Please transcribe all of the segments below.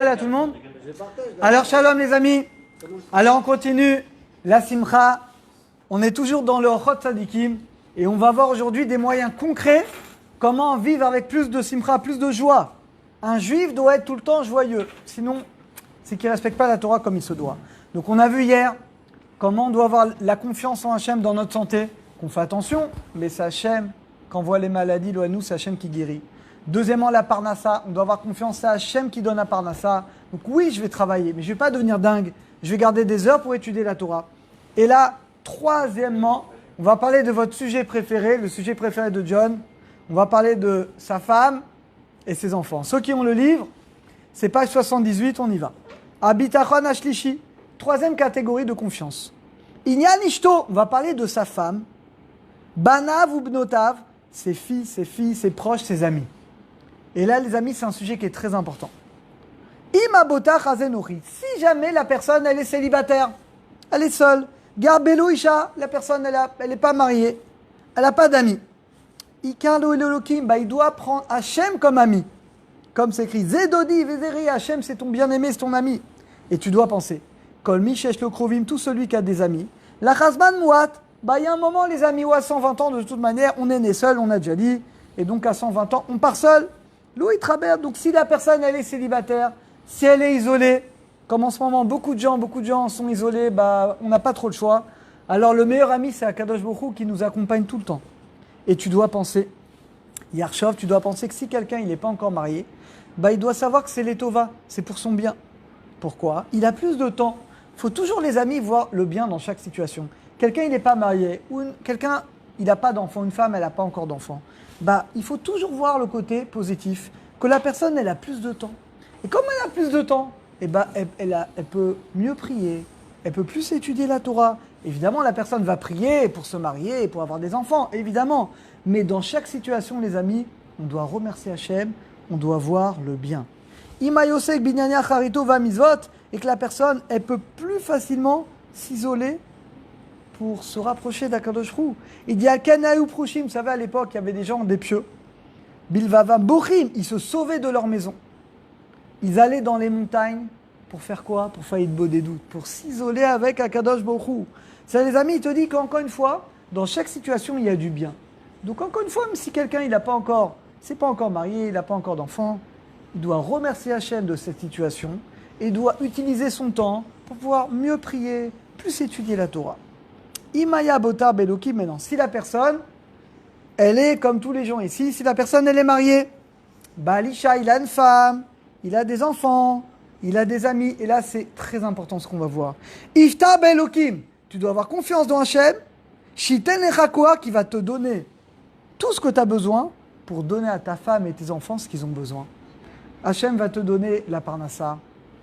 À tout le monde. Alors shalom les amis. Alors on continue la simcha. On est toujours dans le Ochot Tzadikim et on va voir aujourd'hui des moyens concrets comment vivre avec plus de simcha, plus de joie. Un juif doit être tout le temps joyeux, sinon c'est qu'il ne respecte pas la Torah comme il se doit. Donc on a vu hier comment on doit avoir la confiance en Hachem dans notre santé, qu'on fait attention, mais c'est Hachem, quand on voit les maladies, nous c'est Hachem qui guérit. Deuxièmement, la parnassa, on doit avoir confiance à Hachem qui donne la parnassa. Donc oui, je vais travailler, mais je ne vais pas devenir dingue. Je vais garder des heures pour étudier la Torah. Et là, troisièmement, on va parler de votre sujet préféré, le sujet préféré de John. On va parler de sa femme et ses enfants. Ceux qui ont le livre, c'est page 78, on y va. Abitachon Ashlishi, troisième catégorie de confiance. Inyan Ishto, on va parler de sa femme. Banav ou Bnotav, ses filles, ses proches, ses amis. Et là, les amis, c'est un sujet qui est très important. Imabota chazenori. Si jamais la personne, elle est célibataire, elle est seule. Garbelo isha, la personne, elle n'est pas mariée, elle n'a pas d'amis. Ikalo elokim, il doit prendre Hachem comme ami. Comme c'est écrit, Zedodi vezeri, Hachem, c'est ton bien-aimé, c'est ton ami. Et tu dois penser, Kol mishesh lo krovim, tout celui qui a des amis. La chazman muat, il y a un moment, les amis, ou à 120 ans, de toute manière, on est né seul, on a déjà dit. Et donc, à 120 ans, on part seul. Louis Trabert, donc si la personne elle est célibataire, si elle est isolée, comme en ce moment beaucoup de gens sont isolés, on n'a pas trop le choix. Alors le meilleur ami c'est Akadosh Baruch Hu qui nous accompagne tout le temps. Et tu dois penser, Yarshov, tu dois penser que si quelqu'un il n'est pas encore marié, il doit savoir que c'est l'étova, c'est pour son bien. Pourquoi ? Il a plus de temps. Il faut toujours les amis voir le bien dans chaque situation. Quelqu'un il n'est pas marié, ou quelqu'un il n'a pas d'enfant, une femme elle n'a pas encore d'enfant. Il faut toujours voir le côté positif, que la personne, elle a plus de temps. Et comme elle a plus de temps, elle peut mieux prier, elle peut plus étudier la Torah. Évidemment, la personne va prier pour se marier et pour avoir des enfants, évidemment. Mais dans chaque situation, les amis, on doit remercier Hachem, on doit voir le bien. Imayosek binyanya charito va misvot, et que la personne, elle peut plus facilement s'isoler pour se rapprocher d'Akadosh Hu. Il dit à Kanaï ou Prouchim, vous savez à l'époque, il y avait des gens des pieux. Bilvavam Bochim, ils se sauvaient de leur maison. Ils allaient dans les montagnes pour faire quoi ? Pour faire des doutes, pour s'isoler avec Akadosh Baruch Hu. Ça, les amis, il te dit qu'encore une fois, dans chaque situation, il y a du bien. Donc encore une fois, même si quelqu'un il c'est pas encore marié, il n'a pas encore d'enfant, il doit remercier Hachem de cette situation et doit utiliser son temps pour pouvoir mieux prier, plus étudier la Torah. Imaya Botar Beloki, maintenant, si la personne, elle est comme tous les gens ici, si la personne, elle est mariée, Balisha, il a une femme, il a des enfants, il a des amis, et là, c'est très important ce qu'on va voir. Ifta Belokim, tu dois avoir confiance dans Hachem, Shiten Echakoa, qui va te donner tout ce que tu as besoin pour donner à ta femme et tes enfants ce qu'ils ont besoin. Hachem va te donner la parnassa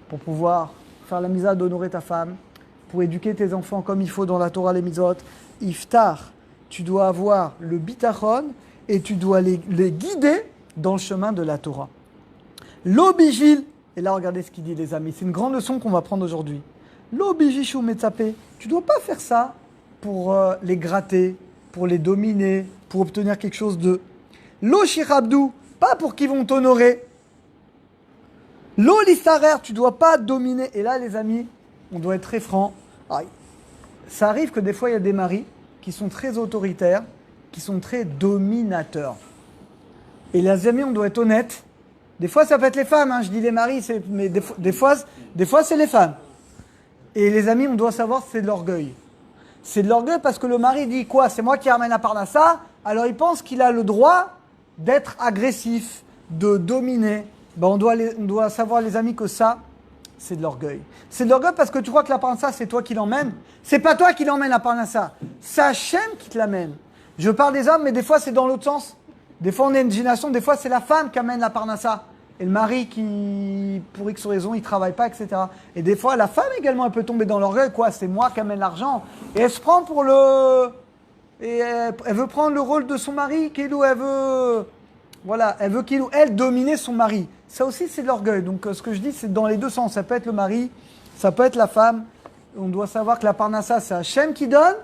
pour pouvoir faire la misa d'honorer ta femme, pour éduquer tes enfants comme il faut dans la Torah, les mitzvot. Iftar, tu dois avoir le bitachon et tu dois les guider dans le chemin de la Torah. L'obigil, et là regardez ce qu'il dit les amis, c'est une grande leçon qu'on va prendre aujourd'hui. L'obijishu metzapé, tu ne dois pas faire ça pour les gratter, pour les dominer, pour obtenir quelque chose de... L'oshirabdou, pas pour qu'ils vont t'honorer. L'olistarer, tu ne dois pas dominer. Et là les amis, on doit être très franc. Ça arrive que des fois, il y a des maris qui sont très autoritaires, qui sont très dominateurs. Et les amis, on doit être honnête. Des fois, ça peut être les femmes. Je dis les maris, mais des fois, c'est les femmes. Et les amis, on doit savoir c'est de l'orgueil. C'est de l'orgueil parce que le mari dit quoi ? C'est moi qui ramène la parnassa. Alors, il pense qu'il a le droit d'être agressif, de dominer. On doit savoir, les amis, que ça... c'est de l'orgueil. C'est de l'orgueil parce que tu crois que la parnassa, c'est toi qui l'emmène. C'est pas toi qui l'emmène la parnassa. C'est Hachem qui te l'amène. Je parle des hommes, mais des fois, c'est dans l'autre sens. Des fois, on est une génération, des fois, c'est la femme qui amène la parnassa. Et le mari qui, pour X raison, il travaille pas, etc. Et des fois, la femme également, elle peut tomber dans l'orgueil. Quoi ? C'est moi qui amène l'argent. Et elle se prend pour le... Et elle veut prendre le rôle de son mari. Elle veut... Voilà, elle veut elle dominer son mari. Ça aussi, c'est de l'orgueil. Donc, ce que je dis, c'est dans les deux sens. Ça peut être le mari, ça peut être la femme. On doit savoir que la parnassa, c'est Hachem qui donne.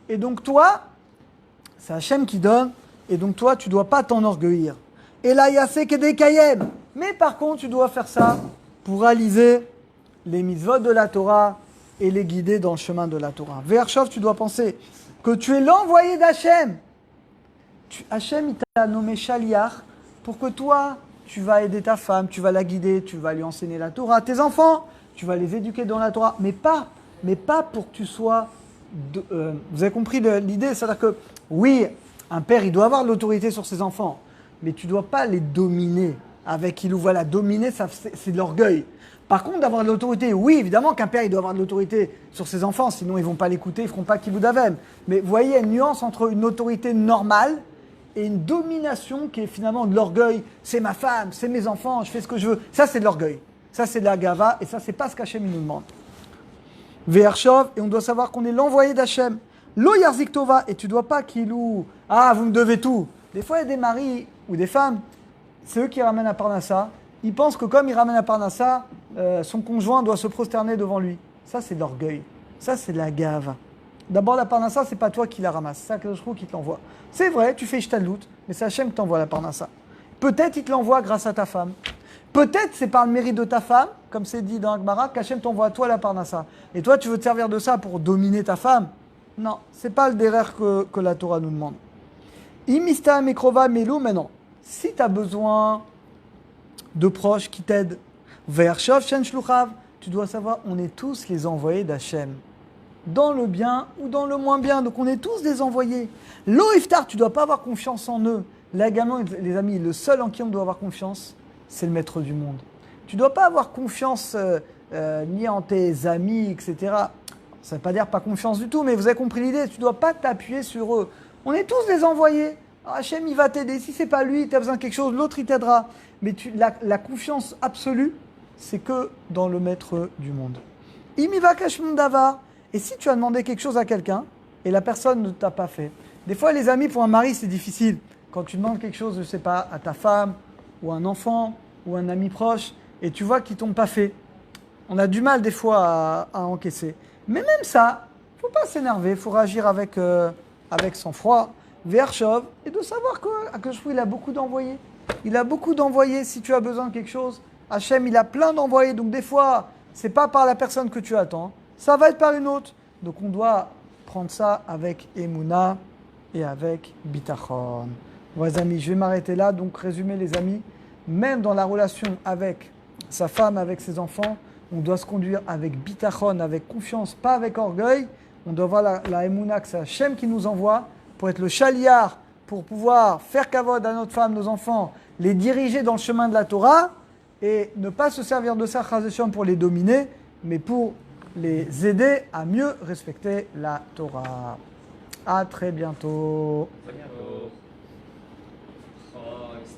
Et donc, toi, c'est Hachem qui donne. Et donc, toi, tu ne dois pas t'enorgueillir. Et là, il y a c'est que des kayem. Mais par contre, tu dois faire ça pour réaliser les mitzvot de la Torah et les guider dans le chemin de la Torah. Ve'arshov, tu dois penser que tu es l'envoyé d'Hachem. Hachem, il t'a nommé Shaliach pour que toi, tu vas aider ta femme, tu vas la guider, tu vas lui enseigner la Torah. Tes enfants, tu vas les éduquer dans la Torah, mais pas pour que tu sois... vous avez compris l'idée? C'est-à-dire que, oui, un père, il doit avoir de l'autorité sur ses enfants, mais tu ne dois pas les dominer avec il ou voilà. Dominer, c'est de l'orgueil. Par contre, d'avoir de l'autorité, oui, évidemment qu'un père, il doit avoir de l'autorité sur ses enfants, sinon ils ne vont pas l'écouter, ils ne feront pas kibbout avem. Mais vous voyez, il y a une nuance entre une autorité normale et une domination qui est finalement de l'orgueil. C'est ma femme, c'est mes enfants, je fais ce que je veux. Ça, c'est de l'orgueil. Ça, c'est de la gava, et ça, c'est pas ce qu'Hachem nous demande. Ve'arshov, et on doit savoir qu'on est l'envoyé d'Hachem. Lo yarzik tova, et tu dois pas kilou. Ah, vous me devez tout. Des fois, il y a des maris ou des femmes, c'est eux qui ramènent à Parnassa. Ils pensent que comme ils ramènent à Parnassa, son conjoint doit se prosterner devant lui. Ça, c'est de l'orgueil. Ça, c'est de la gave. D'abord, la Parnassa, c'est pas toi qui la ramasse. C'est Akadosh Baruch Hu qui te l'envoie. C'est vrai, tu fais Ishtadlout, mais c'est Hachem qui t'envoie la Parnassa. Peut-être il te l'envoie grâce à ta femme. Peut-être c'est par le mérite de ta femme, comme c'est dit dans Agmara, qu'Hachem t'envoie à toi la Parnassa. Et toi, tu veux te servir de ça pour dominer ta femme? Non, c'est pas le derer que la Torah nous demande. Imista mekrova melou, mais non. Si tu as besoin de proches qui t'aident, ve'arshov shen shluchav, tu dois savoir, on est tous les envoyés d'Hachem. Dans le bien ou dans le moins bien. Donc on est tous des envoyés. Lo iftar, tu ne dois pas avoir confiance en eux. Là également, les amis, le seul en qui on doit avoir confiance, c'est le maître du monde. Tu ne dois pas avoir confiance ni en tes amis, etc. Ça ne veut pas dire pas confiance du tout, mais vous avez compris l'idée. Tu ne dois pas t'appuyer sur eux. On est tous des envoyés. Hachem, il va t'aider. Si ce n'est pas lui, tu as besoin de quelque chose, l'autre, il t'aidera. Mais la confiance absolue, c'est que dans le maître du monde. Imiva kashmum davar. Et si tu as demandé quelque chose à quelqu'un et la personne ne t'a pas fait, des fois les amis pour un mari c'est difficile. Quand tu demandes quelque chose, je ne sais pas, à ta femme ou à un enfant ou à un ami proche et tu vois qu'ils ne t'ont pas fait, on a du mal des fois à encaisser. Mais même ça, il ne faut pas s'énerver, il faut réagir avec sang-froid, ve'arshov, et de savoir qu'Akadosh Baruch Hu, il a beaucoup d'envoyés. Il a beaucoup d'envoyés si tu as besoin de quelque chose. Hachem, il a plein d'envoyés, donc des fois, ce n'est pas par la personne que tu attends. Ça va être par une autre. Donc on doit prendre ça avec Emouna et avec Bitachon. Voilà, les amis, je vais m'arrêter là. Donc résumé les amis, même dans la relation avec sa femme, avec ses enfants, on doit se conduire avec Bitachon, avec confiance, pas avec orgueil. On doit voir la Emouna que c'est Hachem qui nous envoie pour être le chaliar, pour pouvoir faire kavod à notre femme, nos enfants, les diriger dans le chemin de la Torah et ne pas se servir de ça pour les dominer, mais pour les aider à mieux respecter la Torah. À très bientôt. À très bientôt.